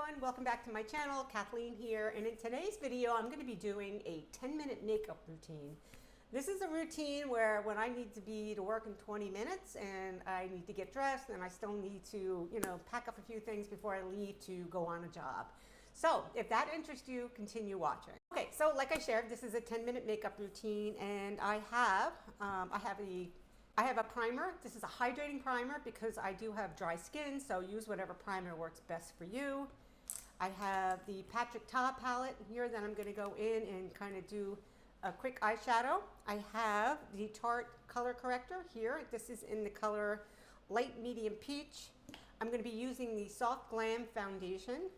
everyone, welcome back to my channel. Kathleen here, and in today's video I'm going to be doing a 10-minute makeup routine. This is a routine where when I need to be to work in 20 minutes and I need to get dressed and I still need to, pack up a few things before I leave to go on a job. So if that interests you, continue watching. Okay, so like I shared, this is a 10-minute makeup routine, and I have a primer. This is a hydrating primer because I do have dry skin, so use whatever primer works best for you. I have the Tarte palette here that I'm going to go in and kind of do a quick eyeshadow. I have the Tarte color corrector here. This is in the color light medium peach. I'm going to be using the soft Glam foundation.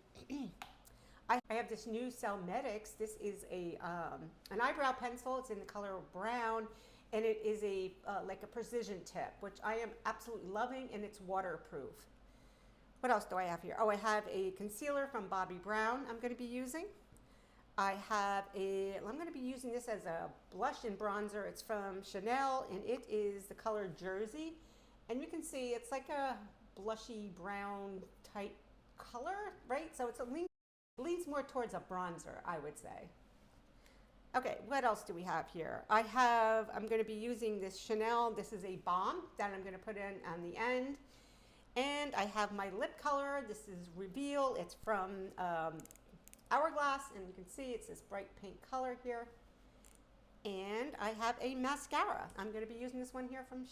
I have this new Cellmetics. This is an eyebrow pencil. It's in the color brown, and it is like a precision tip, which I am absolutely loving, and it's waterproof. What else do I have here? Oh, I have a concealer from Bobbi Brown I'm going to be using. I'm going to be using this as a blush and bronzer. It's from Chanel, and it is the color Jersey. And you can see it's like a blushy brown type color, right? So it leans more towards a bronzer, I would say. Okay, what else do we have here? I'm going to be using this Chanel. This is a Baume that I'm going to put in on the end. And I have my lip color. This is Reveal. It's from Hourglass, and you can see it's this bright pink color here. And I have a mascara. I'm going to be using this one here from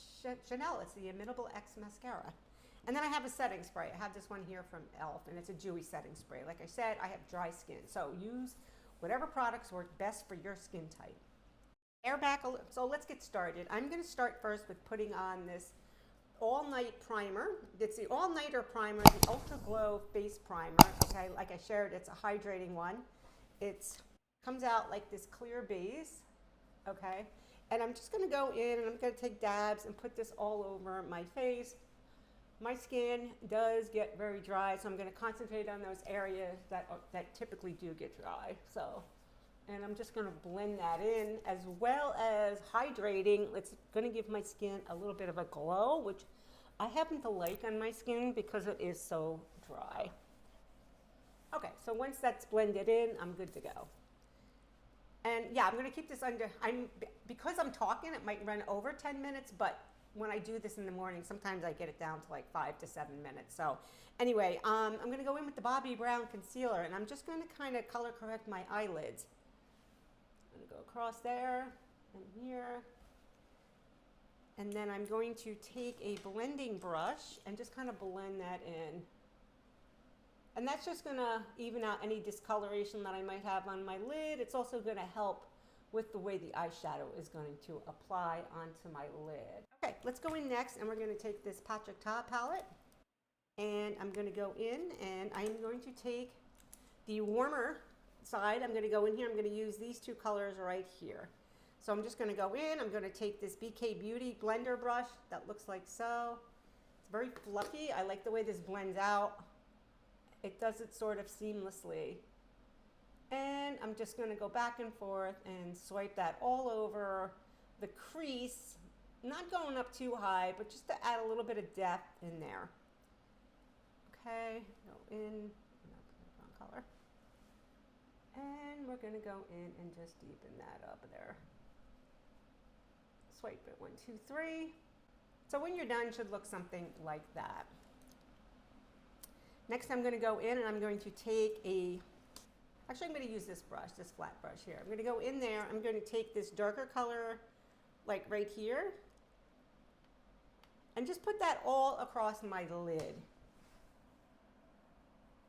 Chanel. It's the Imitable X mascara. And then I have a setting spray. I have this one here from e.l.f, and it's a dewy setting spray. Like I said, I have dry skin, so use whatever products work best for your skin type. Hair back, so let's get started. I'm going to start first with putting on this all-night primer. It's the all-nighter primer, the Ultra Glow face primer. Okay, like I shared, it's a hydrating one. It comes out like this clear base. Okay, and I'm just going to go in and I'm going to take dabs and put this all over my face. My skin does get very dry, so I'm going to concentrate on those areas that typically do get dry. And I'm just going to blend that in, as well as hydrating. It's going to give my skin a little bit of a glow, which I happen to like on my skin because it is so dry. Okay, so once that's blended in, I'm good to go. And yeah, I'm going to keep this under, because I'm talking, it might run over 10 minutes, but when I do this in the morning, sometimes I get it down to like 5 to 7 minutes. So anyway, I'm going to go in with the Bobbi Brown concealer, and I'm just going to kind of color correct my eyelids. I'm going to go across there and here. And then I'm going to take a blending brush and just kind of blend that in. And that's just going to even out any discoloration that I might have on my lid. It's also going to help with the way the eyeshadow is going to apply onto my lid. Okay, let's go in next, and we're going to take this Tarte palette, and I'm going to go in, and I'm going to take the warmer side. I'm going to go in here. I'm going to use these two colors right here. So I'm just going to go in. I'm going to take this BK Beauty blender brush that looks like so. It's very fluffy. I like the way this blends out. It does it sort of seamlessly. And I'm just going to go back and forth and swipe that all over the crease, not going up too high, but just to add a little bit of depth in there. Okay, go in, wrong color. And we're going to go in and just deepen that up there. Swipe it 1, 2, 3. So when you're done, it should look something like that. Next, I'm going to go in and I'm going to take actually, I'm going to use this brush, this flat brush here. I'm going to go in there. I'm going to take this darker color, like right here, and just put that all across my lid.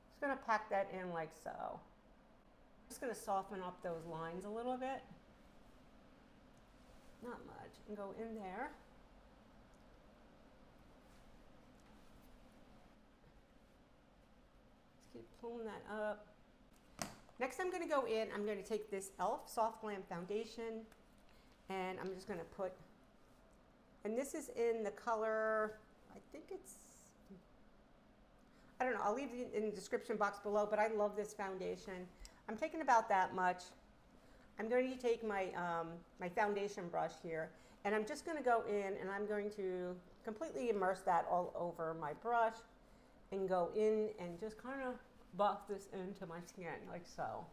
Just going to pack that in like so. I'm just going to soften up those lines a little bit. Not much. And go in there. Just keep pulling that up. Next, I'm going to go in, I'm going to take this e.l.f. Soft Glam Foundation, and I'm just going to put, and this is in the color, I think it's, I don't know, I'll leave it in the description box below, but I love this foundation. I'm taking about that much. I'm going to take my, my foundation brush here, and I'm just going to go in, and I'm going to completely immerse that all over my brush, and go in and just kind of buff this into my skin like so.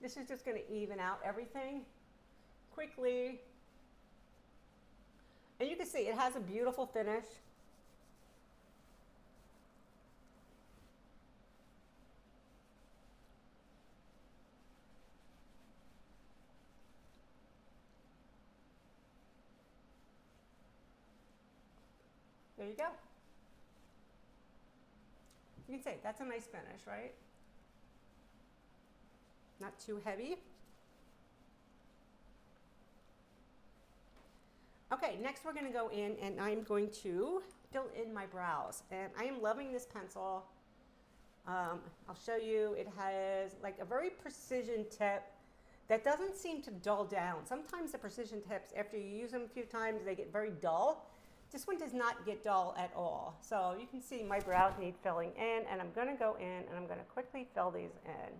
This is just going to even out everything quickly. And you can see it has a beautiful finish. There you go. You can see that's a nice finish, right? Not too heavy. Okay, next we're going to go in and I'm going to fill in my brows. And I am loving this pencil. I'll show you, it has like a very precision tip that doesn't seem to dull down. Sometimes the precision tips, after you use them a few times, they get very dull. This one does not get dull at all. So you can see my brows need filling in, and I'm going to go in and I'm going to quickly fill these in.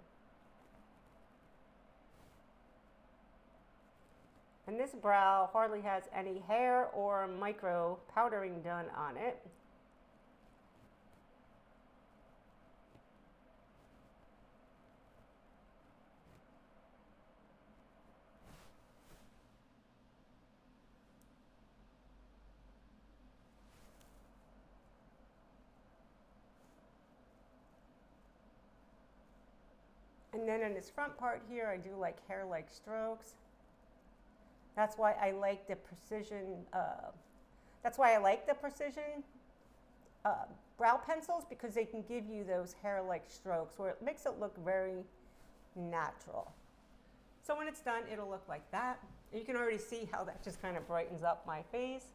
And this brow hardly has any hair or micro powdering done on it. And then in this front part here, I do like hair-like strokes. That's why I like the precision. Brow pencils, because they can give you those hair-like strokes where it makes it look very natural. So when it's done, it'll look like that. And you can already see how that just kind of brightens up my face.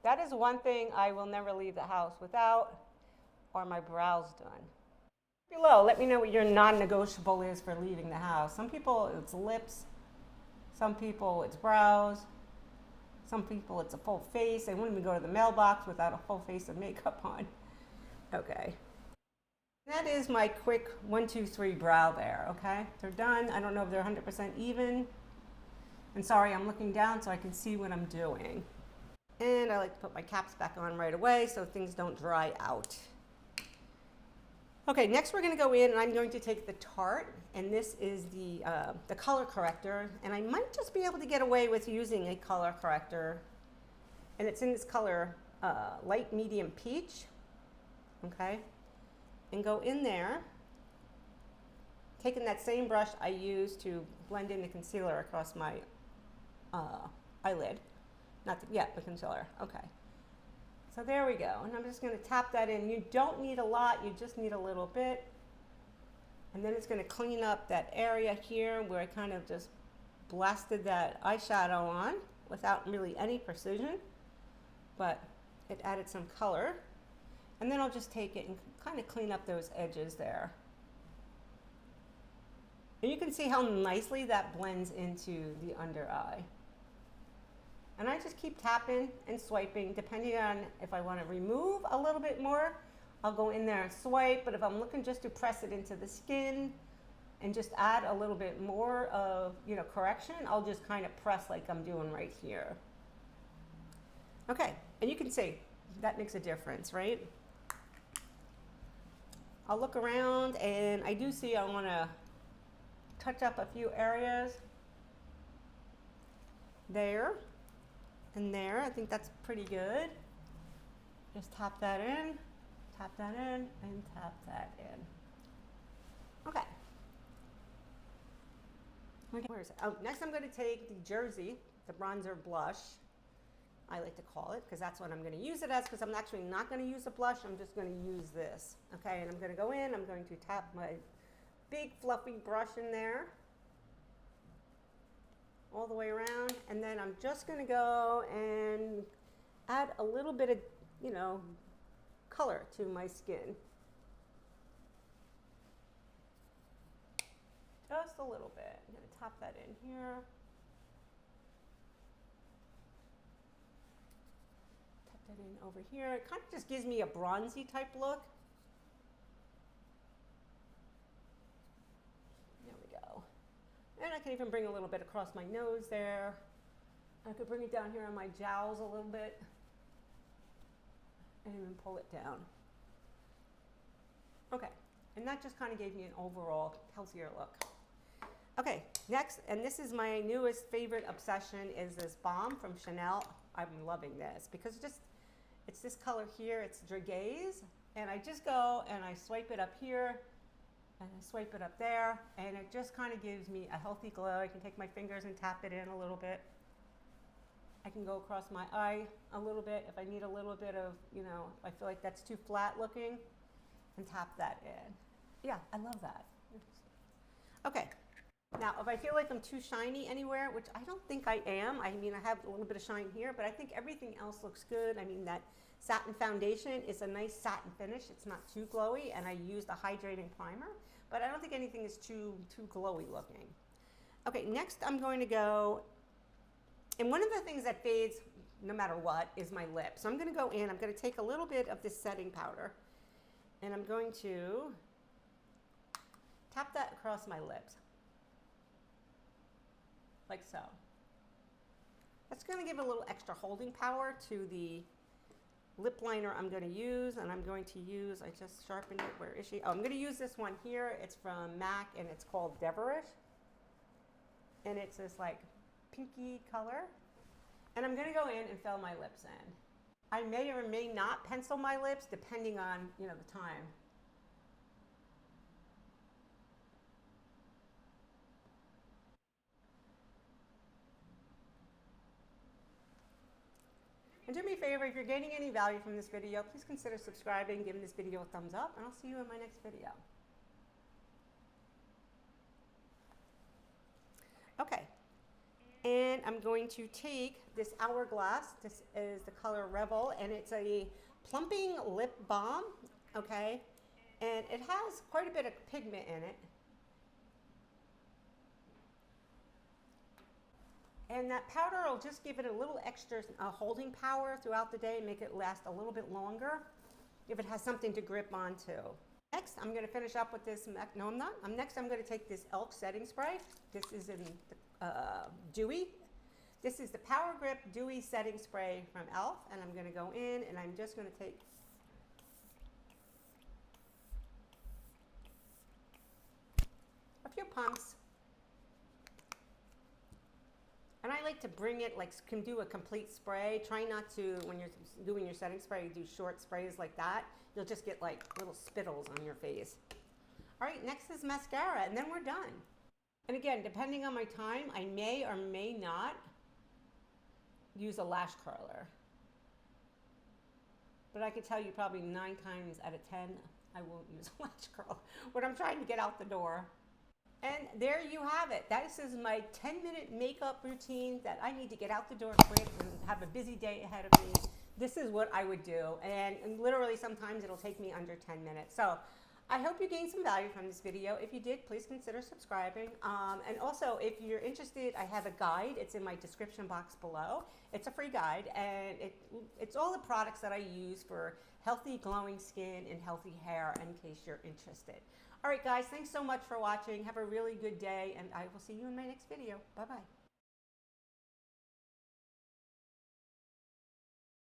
That is one thing I will never leave the house without, are my brows done. Below, let me know what your non-negotiable is for leaving the house. Some people, it's lips. Some people, it's brows. Some people, it's a full face. They wouldn't even go to the mailbox without a full face of makeup on. Okay. That is my quick 1, 2, 3 brow there, okay? They're done. I don't know if they're 100% even. And sorry, I'm looking down so I can see what I'm doing. And I like to put my caps back on right away so things don't dry out. Okay, next we're going to go in and I'm going to take the Tarte, and this is the color corrector, and I might just be able to get away with using a color corrector, and it's in this color light medium peach, okay, and go in there, taking that same brush I used to blend in the concealer across my eyelid, the concealer, okay. So there we go, and I'm just going to tap that in. You don't need a lot, you just need a little bit. And then it's going to clean up that area here where I kind of just blasted that eyeshadow on without really any precision, but it added some color. And then I'll just take it and kind of clean up those edges there. And you can see how nicely that blends into the under eye. And I just keep tapping and swiping depending on if I want to remove a little bit more. I'll go in there and swipe, but if I'm looking just to press it into the skin and just add a little bit more of, correction, I'll just kind of press like I'm doing right here. Okay, and you can see that makes a difference, right? I'll look around and I do see I want to touch up a few areas there. And there, I think that's pretty good. Just tap that in, and tap that in. Okay. Where is it? Oh, next I'm going to take the Jersey, the bronzer blush, I like to call it, because that's what I'm going to use it as, because I'm actually not going to use a blush, I'm just going to use this. Okay, and I'm going to go in, I'm going to tap my big fluffy brush in there, all the way around, and then I'm just going to go and add a little bit of, color to my skin. Just a little bit. I'm going to tap that in here. Tap that in over here. It kind of just gives me a bronzy type look. And I can even bring a little bit across my nose there. I could bring it down here on my jowls a little bit. and then pull it down. Okay, and that just kind of gave me an overall healthier look. Okay, next, and this is my newest favorite obsession, is this Baume from Chanel. I'm loving this because it's this color here, it's Drageez, and I just go and I swipe it up here, and I swipe it up there, and it just kind of gives me a healthy glow. I can take my fingers and tap it in a little bit. I can go across my eye a little bit if I need a little bit of, you know, if I feel like that's too flat looking, and tap that in. Yeah, I love that. Okay, now if I feel like I'm too shiny anywhere, which I don't think I am, I mean, I have a little bit of shine here, but I think everything else looks good. I mean, that satin foundation is a nice satin finish. It's not too glowy, and I used a hydrating primer, but I don't think anything is too glowy looking. Okay, next I'm going to go, and one of the things that fades no matter what is my lips. So I'm going to go in, I'm going to take a little bit of this setting powder, and I'm going to tap that across my lips, like so. That's going to give a little extra holding power to the lip liner I'm going to use, and I'm going to use, I just sharpened it, where is she? Oh, I'm going to use this one here. It's from MAC, and it's called Dervish, and it's this like pinky color, and I'm going to go in and fill my lips in. I may or may not pencil my lips depending on, you know, the time. And do me a favor, if you're getting any value from this video, please consider subscribing, giving this video a thumbs up, and I'll see you in my next video. Okay, and I'm going to take this Hourglass. This is the color Revel, and it's a plumping lip balm, okay? And it has quite a bit of pigment in it. And that powder will just give it a little extra holding power throughout the day and make it last a little bit longer if it has something to grip onto. Next, I'm going to finish up with this, no I'm not. Next I'm going to take this e.l.f. setting spray. This is in Dewy. This is the Power Grip Dewy Setting Spray from e.l.f. and I'm going to go in and I'm just going to take a few pumps. And I like to bring it, like, can do a complete spray. Try not to, when you're doing your setting spray, do short sprays like that. You'll just get like little spittles on your face. All right, next is mascara, and then we're done. And again, depending on my time, I may or may not use a lash curler. But I can tell you probably 9 times out of 10, I won't use a lash curler when I'm trying to get out the door. And there you have it. This is my 10-minute makeup routine that I need to get out the door quick and have a busy day ahead of me. This is what I would do. And literally sometimes it'll take me under 10 minutes. So I hope you gained some value from this video. If you did, please consider subscribing. And also, if you're interested, I have a guide. It's in my description box below. It's a free guide, and it's all the products that I use for healthy, glowing skin and healthy hair, in case you're interested. All right, guys, thanks so much for watching. Have a really good day, and I will see you in my next video. Bye-bye.